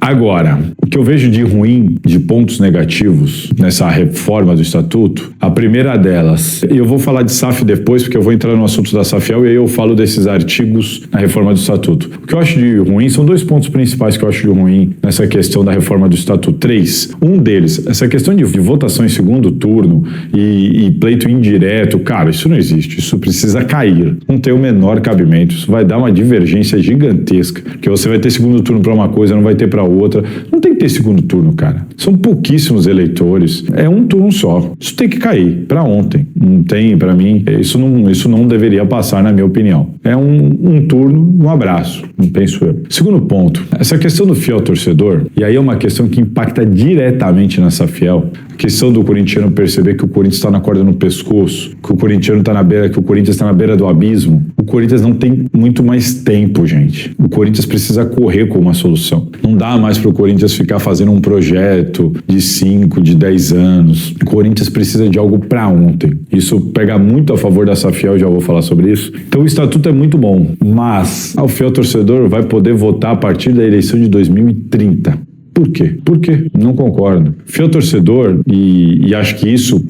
Agora, o que eu vejo de ruim, de pontos negativos nessa reforma do Estatuto, a primeira delas, e eu vou falar de SAF depois, porque eu vou entrar no assunto da SAFEL e aí eu falo desses artigos na reforma do Estatuto. O que eu acho de ruim, são dois pontos principais que eu acho de ruim nessa questão da reforma do Estatuto. 3. Um deles, essa questão de votação em segundo turno e pleito indireto, cara, isso não existe, isso precisa cair, não tem o menor cabimento, isso vai dar uma divergência gigantesca, porque você vai ter segundo turno para uma coisa, não vai ter para outra, não tem que ter segundo turno, cara, são pouquíssimos eleitores, é um turno só, isso tem que cair para ontem, não tem, para mim, isso não deveria passar, na minha opinião, é um turno, um abraço, não penso eu. Segundo ponto, essa questão do fiel torcedor, e aí é uma questão que impacta diretamente nessa fiel, a questão do corintiano perceber que o Corinthians está na corda no pescoço, que o corintiano está na beira, que o Corinthians está na beira do abismo. O Corinthians não tem muito mais tempo, gente. O Corinthians precisa correr com uma solução. Não dá mais para o Corinthians ficar fazendo um projeto de 5, de 10 anos. O Corinthians precisa de algo para ontem. Isso pega muito a favor da SAFEL, já vou falar sobre isso. Então o estatuto é muito bom, mas o fiel torcedor vai poder votar a partir da eleição de 2030. Por quê? Por quê? Não concordo. Fiel torcedor, e acho que isso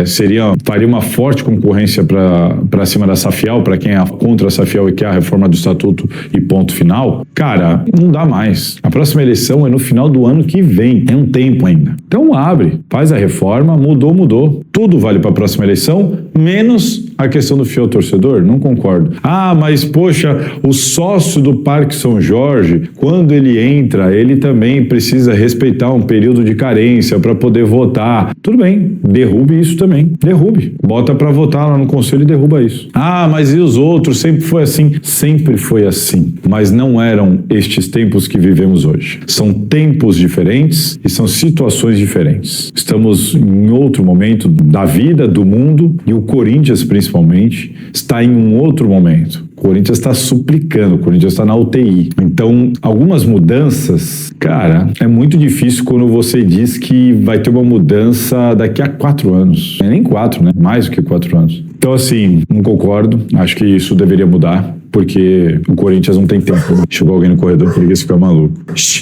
faria uma forte concorrência para cima da SAFEL, para quem é contra a SAFEL e quer a reforma do Estatuto e ponto final, cara, não dá mais. A próxima eleição é no final do ano que vem, é um tempo ainda. Então abre, faz a reforma, mudou. Tudo vale para a próxima eleição, menos a questão do fiel torcedor, não concordo. Ah, mas poxa, o sócio do Parque São Jorge, quando ele entra, ele também precisa respeitar um período de carência para poder votar. Tudo bem, derrube isso também. Derrube. Bota para votar lá no conselho e derruba isso. Ah, mas e os outros? Sempre foi assim. Sempre foi assim. Mas não eram estes tempos que vivemos hoje. São tempos diferentes e são situações diferentes. Estamos em outro momento da vida, do mundo, e o Corinthians, principalmente, está em um outro momento. O Corinthians está suplicando, o Corinthians está na UTI. Então, algumas mudanças, cara, é muito difícil quando você diz que vai ter uma mudança daqui a 4 anos. É nem 4, né? Mais do que 4 anos. Então, assim, não concordo. Acho que isso deveria mudar, porque o Corinthians não tem tempo. Chegou alguém no corredor, por isso fica maluco.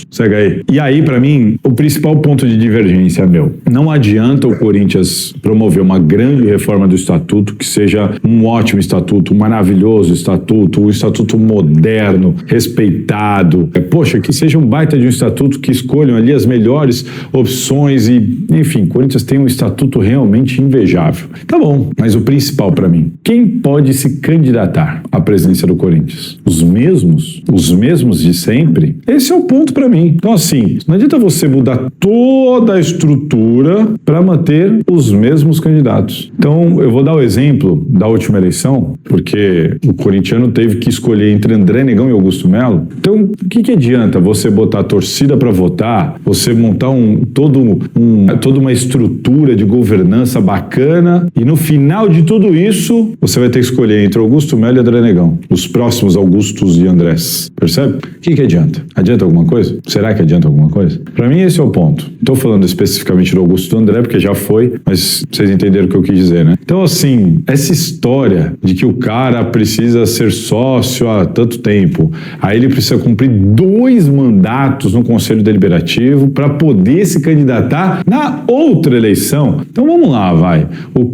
Segue aí. E aí, pra mim, o principal ponto de divergência, não adianta o Corinthians promover uma grande reforma do Estatuto, que seja um ótimo estatuto, um maravilhoso estatuto, um estatuto moderno, respeitado. Poxa, que seja um baita de um estatuto, que escolham ali as melhores opções e, enfim, o Corinthians tem um estatuto realmente invejável. Tá bom, mas o principal pra mim, quem pode se candidatar à presidência do Corinthians? Os mesmos de sempre? Esse é o ponto pra mim. Então, assim, não adianta você mudar toda a estrutura para manter os mesmos candidatos. Então, eu vou dar o exemplo da última eleição, porque o corintiano teve que escolher entre André Negão e Augusto Melo. Então, o que adianta você botar a torcida para votar, você montar toda uma estrutura de governança bacana e no final de tudo isso, você vai ter que escolher entre Augusto Melo e André Negão. Os próximos Augustos e Andrés. Percebe? O que adianta? Adianta alguma coisa? Será que adianta alguma coisa? Para mim, esse é o ponto. Estou falando especificamente do Augusto e do André, porque já foi, mas vocês entenderam o que eu quis dizer, né? Então, assim, essa história de que o cara precisa ser sócio há tanto tempo, aí ele precisa cumprir 2 mandatos no Conselho Deliberativo para poder se candidatar na outra eleição. Então, vamos lá, vai. Um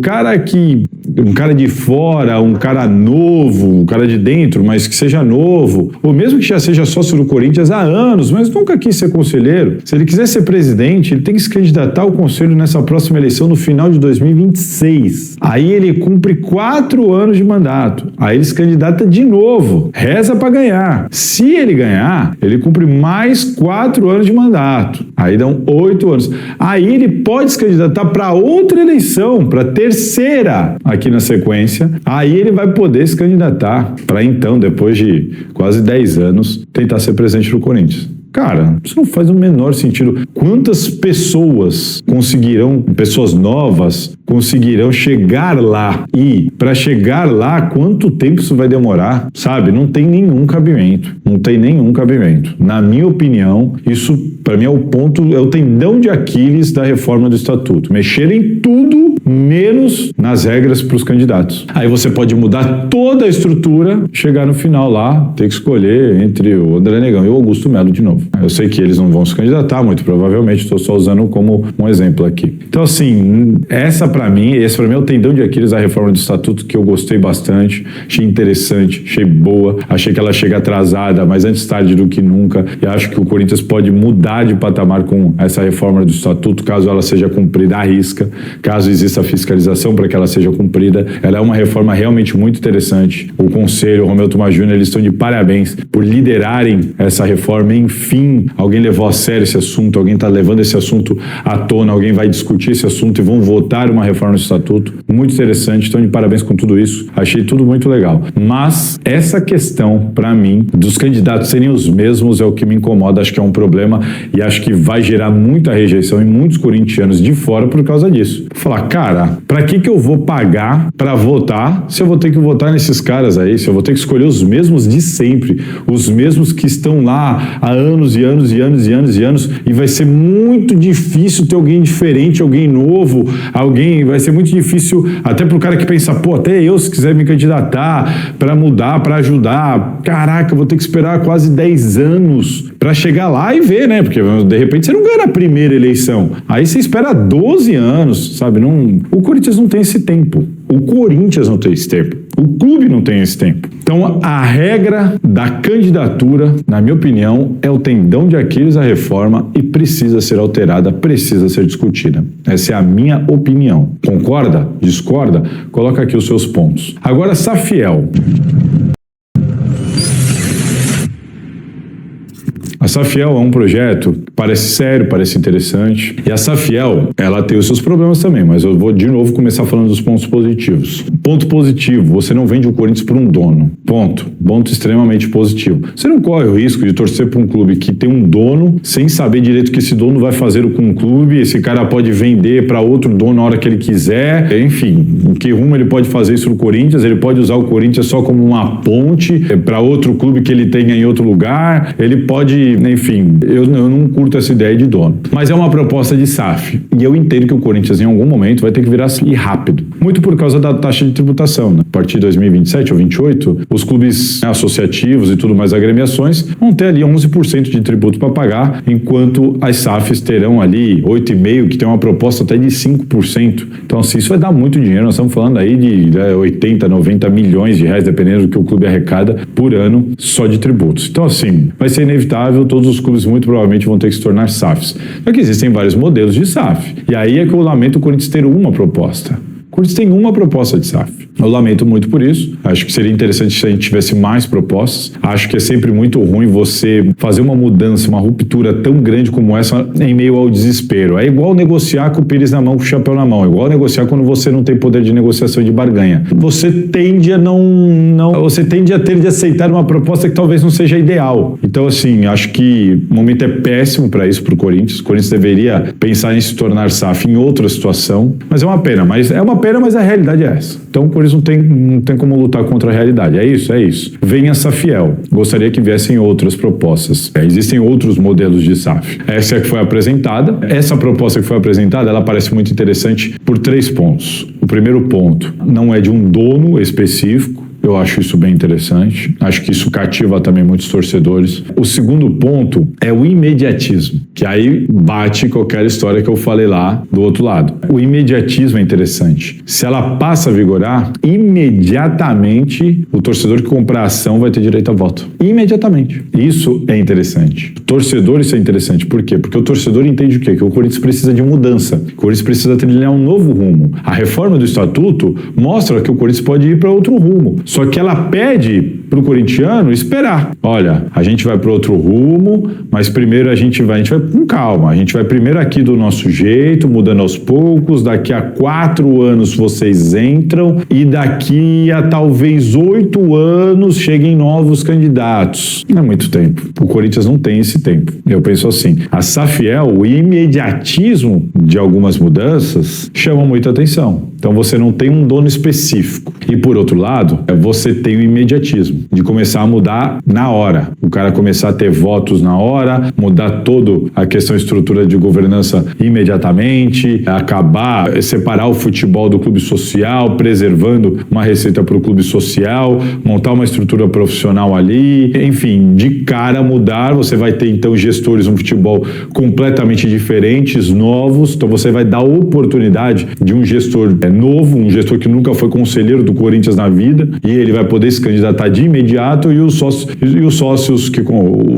cara de fora, um cara novo, um cara de dentro, mas que seja novo, ou mesmo que já seja sócio do Corinthians há anos, mas nunca quis ser conselheiro, se ele quiser ser presidente, ele tem que se candidatar ao conselho nessa próxima eleição no final de 2026. Aí ele cumpre 4 anos de mandato. Aí ele se candidata de novo, reza para ganhar. Se ele ganhar, ele cumpre mais 4 anos de mandato. Aí dão 8 anos. Aí ele pode se candidatar para outra eleição, para terceira aqui na sequência. Aí ele vai poder se candidatar para então, depois de quase 10 anos, tentar ser presidente do Corinthians. Cara, isso não faz o menor sentido. Quantas pessoas novas, conseguirão chegar lá? E para chegar lá, quanto tempo isso vai demorar? Sabe? Não tem nenhum cabimento. Na minha opinião, isso para mim é o tendão de Aquiles da reforma do Estatuto. Mexer em tudo menos nas regras para os candidatos. Aí você pode mudar toda a estrutura, chegar no final lá, ter que escolher entre o André Negão e o Augusto Melo de novo. Eu sei que eles não vão se candidatar, muito provavelmente, estou só usando como um exemplo aqui. Então, assim, esse para mim é o tendão de Aquiles da reforma do Estatuto, que eu gostei bastante, achei interessante, achei boa, achei que ela chega atrasada, mas antes tarde do que nunca, e acho que o Corinthians pode mudar de patamar com essa reforma do Estatuto, caso ela seja cumprida à risca, caso exista fiscalização para que ela seja cumprida. Ela é uma reforma realmente muito interessante. O Conselho, o Romeu Tomás Júnior, eles estão de parabéns por liderarem essa reforma. Enfim, alguém levou a sério esse assunto, alguém está levando esse assunto à tona, alguém vai discutir esse assunto e vão votar uma reforma do Estatuto. Muito interessante, estão de parabéns com tudo isso. Achei tudo muito legal. Mas essa questão, para mim, dos candidatos serem os mesmos é o que me incomoda, acho que é um problema e acho que vai gerar muita rejeição em muitos corintianos de fora por causa disso. Falar, cara, para que eu vou pagar para votar se eu vou ter que votar nesses caras aí, se eu vou ter que escolher os mesmos de sempre, os mesmos que estão lá há anos e anos e anos e anos e anos, e vai ser muito difícil ter alguém diferente, alguém novo, vai ser muito difícil até pro cara que pensa, pô, até eu se quiser me candidatar para mudar, para ajudar, caraca, eu vou ter que esperar quase 10 anos para chegar lá e ver, né, porque de repente você não ganha na primeira eleição, aí você espera 12 anos, sabe, o Corinthians não tem esse tempo, o Corinthians não tem esse tempo, o clube não tem esse tempo. Então, a regra da candidatura, na minha opinião, é o tendão de Aquiles da reforma e precisa ser alterada, precisa ser discutida. Essa é a minha opinião. Concorda? Discorda? Coloca aqui os seus pontos. Agora, Safiel. A Safiel é um projeto que parece sério, parece interessante. E a Safiel, ela tem os seus problemas também, mas eu vou de novo começar falando dos pontos positivos. Ponto positivo, você não vende o Corinthians por um dono. Ponto extremamente positivo. Você não corre o risco de torcer para um clube que tem um dono, sem saber direito o que esse dono vai fazer com o clube. Esse cara pode vender para outro dono na hora que ele quiser. Enfim, em que rumo ele pode fazer isso no Corinthians? Ele pode usar o Corinthians só como uma ponte para outro clube que ele tenha em outro lugar. Ele pode... Enfim, eu não curto essa ideia de dono. Mas é uma proposta de SAF. E eu entendo que o Corinthians, em algum momento, vai ter que virar SAF rápido. Muito por causa da taxa de tributação, né? A partir de 2027 ou 2028, os clubes associativos e tudo mais, agremiações, vão ter ali 11% de tributo para pagar, enquanto as SAFs terão ali 8,5%, que tem uma proposta até de 5%. Então, assim, isso vai dar muito dinheiro. Nós estamos falando aí de 80, 90 milhões de reais, dependendo do que o clube arrecada por ano, só de tributos. Então, assim, vai ser inevitável, todos os clubes muito provavelmente vão ter que se tornar SAFs. Só que existem vários modelos de SAF. E aí é que eu lamento o Corinthians ter uma proposta. O Corinthians tem uma proposta de SAF. Eu lamento muito por isso. Acho que seria interessante se a gente tivesse mais propostas. Acho que é sempre muito ruim você fazer uma mudança, uma ruptura tão grande como essa em meio ao desespero. É igual negociar com o pires na mão, com o chapéu na mão. É igual negociar quando você não tem poder de negociação e de barganha. Você tende a você tende a ter de aceitar uma proposta que talvez não seja ideal. Então, assim, acho que o momento é péssimo para isso, para o Corinthians. O Corinthians deveria pensar em se tornar SAF em outra situação. Mas é uma pena, mas a realidade é essa. Então, por isso não tem como lutar contra a realidade. É isso. Venha Safiel. Gostaria que viessem outras propostas. Existem outros modelos de SAF. Essa é que foi apresentada. Essa proposta que foi apresentada, ela parece muito interessante por 3 pontos. O primeiro ponto, não é de um dono específico. Eu acho isso bem interessante. Acho que isso cativa também muitos torcedores. O segundo ponto é o imediatismo, que aí bate qualquer história que eu falei lá do outro lado. O imediatismo é interessante. Se ela passa a vigorar, imediatamente o torcedor que comprar a ação vai ter direito a voto. Imediatamente. Isso é interessante. Torcedor, isso é interessante. Por quê? Porque o torcedor entende o quê? Que o Corinthians precisa de mudança. O Corinthians precisa trilhar um novo rumo. A reforma do Estatuto mostra que o Corinthians pode ir para outro rumo. Só que ela pede para o corintiano esperar. Olha, a gente vai para outro rumo, mas primeiro a gente vai com calma. A gente vai primeiro aqui do nosso jeito, mudando aos poucos. Daqui a 4 anos vocês entram e daqui a talvez 8 anos cheguem novos candidatos. Não é muito tempo. O Corinthians não tem esse tempo. Eu penso assim. A Safiel, o imediatismo de algumas mudanças chama muita atenção. Então você não tem um dono específico. E por outro lado, você tem o imediatismo. de começar a mudar na hora. O cara começar a ter votos na hora, mudar toda a questão estrutura de governança imediatamente, acabar, separar o futebol do clube social, preservando uma receita para o clube social, montar uma estrutura profissional ali, enfim, de cara mudar. Você vai ter então gestores no futebol completamente diferentes, novos, então você vai dar oportunidade de um gestor novo, um gestor que nunca foi conselheiro do Corinthians na vida, e ele vai poder se candidatar de imediato, e os sócios,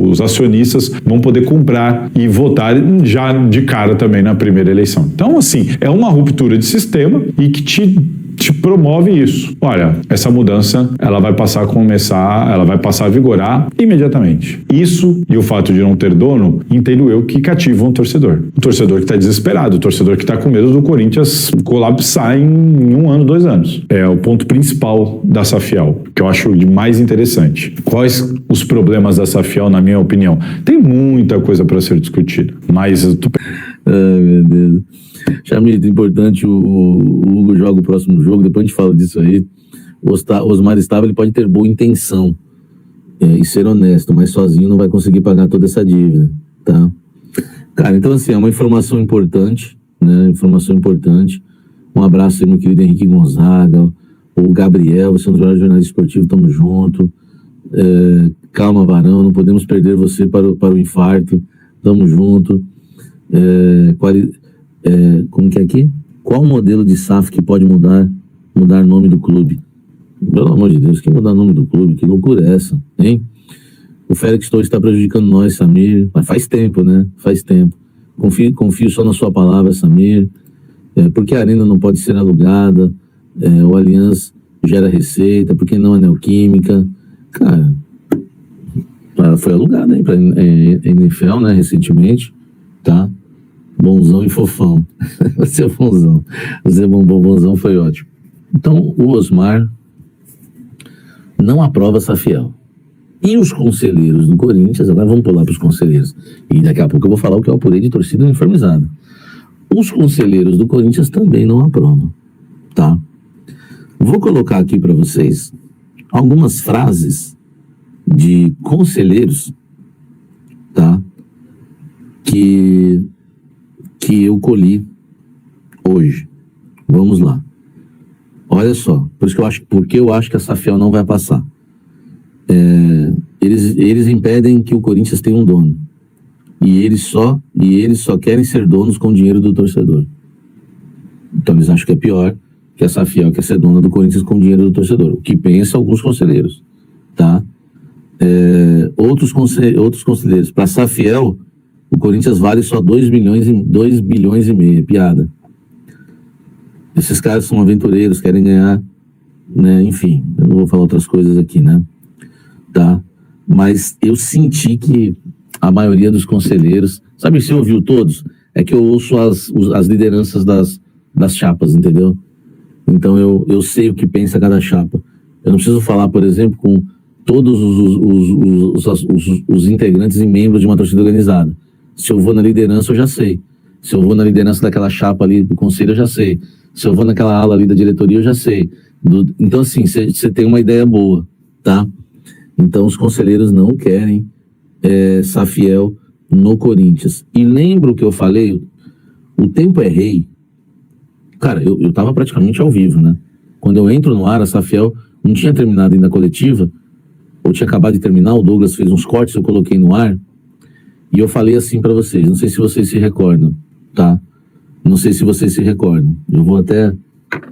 os acionistas vão poder comprar e votar já de cara também na primeira eleição. Então, assim, é uma ruptura de sistema e que te promove isso. Olha, essa mudança, ela vai passar a vigorar imediatamente. Isso e o fato de não ter dono, entendo eu que cativam o torcedor. O torcedor que está desesperado, o torcedor que está com medo do Corinthians colapsar em 1 ano, 2 anos. É o ponto principal da Safiel, que eu acho de mais interessante. Quais os problemas da Safiel, na minha opinião? Tem muita coisa para ser discutida, mas eu tô... Ai, meu Deus. Chamito, importante, o Hugo joga o próximo jogo, depois a gente fala disso aí. O Osmar Estava, ele pode ter boa intenção e ser honesto, mas sozinho não vai conseguir pagar toda essa dívida, tá? Cara, então assim, é uma informação importante, né? Informação importante. Um abraço aí, meu querido Henrique Gonzaga, o Gabriel, você é um jornalista esportivo, tamo junto. Calma, Varão, não podemos perder você para o infarto, tamo junto. Como que é aqui? Qual o modelo de SAF que pode mudar nome do clube? Pelo amor de Deus, que mudar nome do clube? Que loucura é essa, hein? O Félix Torres está prejudicando nós, Samir. Mas faz tempo, né? Faz tempo. Confio só na sua palavra, Samir. Porque a arena não pode ser alugada? O Allianz gera receita? Por que não a Neoquímica? Cara, ela foi alugada aí para a NFL, né? Recentemente, tá? Bonzão e fofão. Você é bonzão. Você é bonzão, foi ótimo. Então, o Osmar não aprova essa Safiel. E os conselheiros do Corinthians, agora vamos pular para os conselheiros. E daqui a pouco eu vou falar o que é o apurei de torcida uniformizada. Os conselheiros do Corinthians também não aprovam, tá? Vou colocar aqui para vocês algumas frases de conselheiros, tá? Que eu colhi hoje. Vamos lá. Olha só, porque eu acho que a Safiel não vai passar. Eles impedem que o Corinthians tenha um dono. E eles só querem ser donos com o dinheiro do torcedor. Então eles acham que é pior que a Safiel quer ser dona do Corinthians com o dinheiro do torcedor. O que pensa alguns conselheiros, tá? Outros conselheiros. Para a Safiel, o Corinthians vale só 2 bilhões e meio, piada. Esses caras são aventureiros, querem ganhar, né? Enfim, eu não vou falar outras coisas aqui, né? Tá? Mas eu senti que a maioria dos conselheiros, sabe, se ouviu todos, é que eu ouço as lideranças das chapas, entendeu? Então eu sei o que pensa cada chapa. Eu não preciso falar, por exemplo, com todos os integrantes e membros de uma torcida organizada. Se eu vou na liderança, eu já sei. Se eu vou na liderança daquela chapa ali do conselho, eu já sei. Se eu vou naquela ala ali da diretoria, eu já sei. Então, assim, você tem uma ideia boa, tá? Então, os conselheiros não querem Safiel no Corinthians. E lembra o que eu falei? O tempo é rei. Cara, eu tava praticamente ao vivo, né? Quando eu entro no ar, a Safiel não tinha terminado ainda a coletiva, ou tinha acabado de terminar, o Douglas fez uns cortes, eu coloquei no ar, e eu falei assim pra vocês, não sei se vocês se recordam, tá? Não sei se vocês se recordam. Eu vou até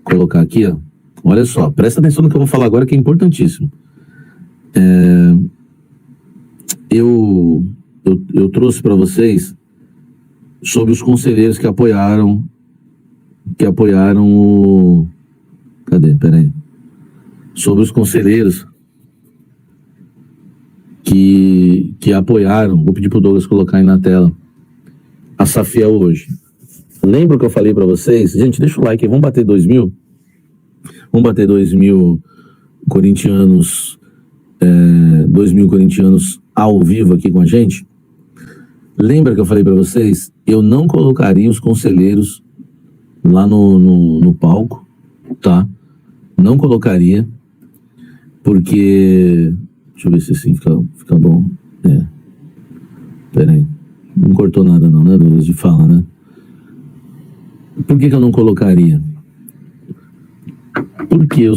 colocar aqui, ó. Olha só, presta atenção no que eu vou falar agora, que é importantíssimo. Eu trouxe para vocês sobre os conselheiros que apoiaram o... Cadê? Peraí. Sobre os conselheiros que apoiaram, vou pedir pro Douglas colocar aí na tela, a Safiel hoje. Lembra o que eu falei para vocês? Gente, deixa o like aí, vamos bater 2.000? Vamos bater 2.000 corintianos, 2.000 corintianos ao vivo aqui com a gente? Lembra que eu falei para vocês? Eu não colocaria os conselheiros lá no palco, tá? Não colocaria. Porque... Deixa eu ver se assim fica bom. Pera aí. Não cortou nada não, né, Douglas, de fala, né? Por que eu não colocaria? Porque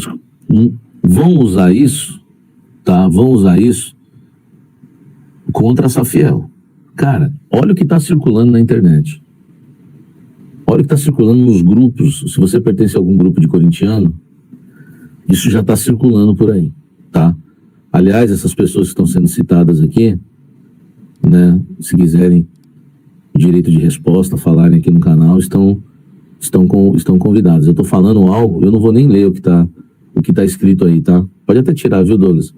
vão usar isso, tá? Vão usar isso contra a Safiel. Cara, olha o que está circulando na internet. Olha o que está circulando nos grupos. Se você pertence a algum grupo de corintiano, isso já está circulando por aí, tá? Aliás, essas pessoas que estão sendo citadas aqui, né, se quiserem direito de resposta, falarem aqui no canal, estão convidados. Eu estou falando algo, eu não vou nem ler o que tá escrito aí, tá? Pode até tirar, viu, Douglas?